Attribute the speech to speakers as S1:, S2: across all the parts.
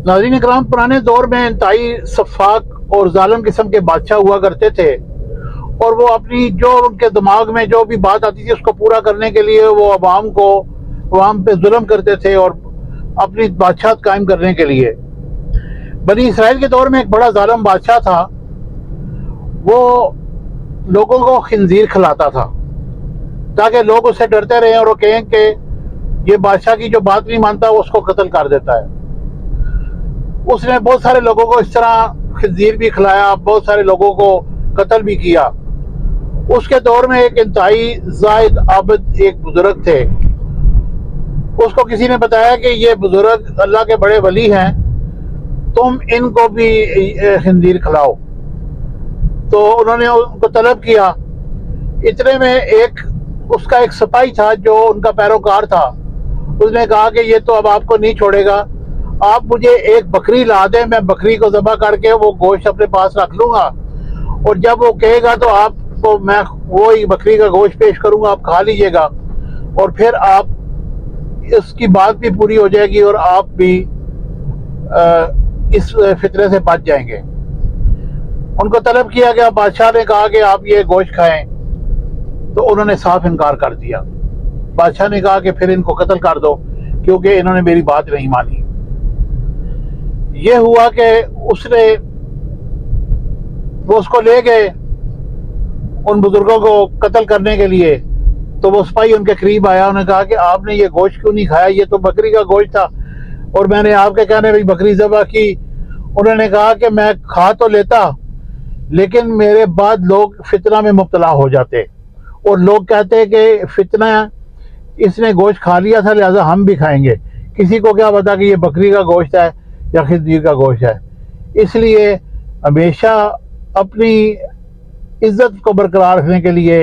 S1: ناظرین اکرام، پرانے دور میں انتہائی سفاک اور ظالم قسم کے بادشاہ ہوا کرتے تھے، اور وہ اپنی جو ان کے دماغ میں جو بھی بات آتی تھی اس کو پورا کرنے کے لیے وہ عوام پہ ظلم کرتے تھے اور اپنی بادشاہت قائم کرنے کے لیے۔ بنی اسرائیل کے دور میں ایک بڑا ظالم بادشاہ تھا، وہ لوگوں کو خنزیر کھلاتا تھا تاکہ لوگ اس سے ڈرتے رہیں اور وہ کہیں کہ یہ بادشاہ کی جو بات نہیں مانتا وہ اس کو قتل کر دیتا ہے۔ اس نے بہت سارے لوگوں کو اس طرح خنزیر بھی کھلایا، بہت سارے لوگوں کو قتل بھی کیا۔ اس کے دور میں ایک انتہائی زاہد عابد ایک بزرگ تھے۔ اس کو کسی نے بتایا کہ یہ بزرگ اللہ کے بڑے ولی ہیں، تم ان کو بھی خنزیر کھلاؤ۔ تو انہوں نے ان کو طلب کیا۔ اتنے میں اس کا ایک سپاہی تھا جو ان کا پیروکار تھا، اس نے کہا کہ یہ تو اب آپ کو نہیں چھوڑے گا، آپ مجھے ایک بکری لا دیں، میں بکری کو ذبح کر کے وہ گوشت اپنے پاس رکھ لوں گا، اور جب وہ کہے گا تو آپ کو میں وہی بکری کا گوشت پیش کروں گا، آپ کھا لیجئے گا، اور پھر آپ اس کی بات بھی پوری ہو جائے گی اور آپ بھی اس فتنے سے بچ جائیں گے۔ ان کو طلب کیا گیا، بادشاہ نے کہا کہ آپ یہ گوشت کھائیں، تو انہوں نے صاف انکار کر دیا۔ بادشاہ نے کہا کہ پھر ان کو قتل کر دو کیونکہ انہوں نے میری بات نہیں مانی۔ یہ ہوا کہ وہ اس کو لے گئے ان بزرگوں کو قتل کرنے کے لیے، تو وہ سپاہی ان کے قریب آیا، انہوں نے کہا کہ آپ نے یہ گوشت کیوں نہیں کھایا، یہ تو بکری کا گوشت تھا اور میں نے آپ کے کہنے پہ بکری ذبح کی۔ انہوں نے کہا کہ میں کھا تو لیتا لیکن میرے بعد لوگ فتنہ میں مبتلا ہو جاتے اور لوگ کہتے کہ فتنہ اس نے گوشت کھا لیا تھا لہٰذا ہم بھی کھائیں گے، کسی کو کیا پتا کہ یہ بکری کا گوشت ہے یا خنزیر کا گوشت ہے۔ اس لیے ہمیشہ اپنی عزت کو برقرار رکھنے کے لیے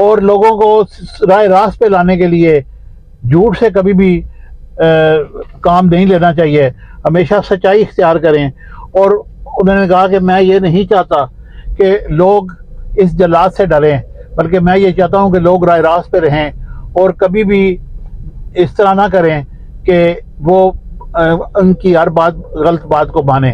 S1: اور لوگوں کو راہ راست پہ لانے کے لیے جھوٹ سے کبھی بھی کام نہیں لینا چاہیے، ہمیشہ سچائی اختیار کریں۔ اور انہوں نے کہا کہ میں یہ نہیں چاہتا کہ لوگ اس جلاد سے ڈریں، بلکہ میں یہ چاہتا ہوں کہ لوگ راہ راست پہ رہیں اور کبھی بھی اس طرح نہ کریں کہ وہ ان کی ہر غلط بات کو مانیں۔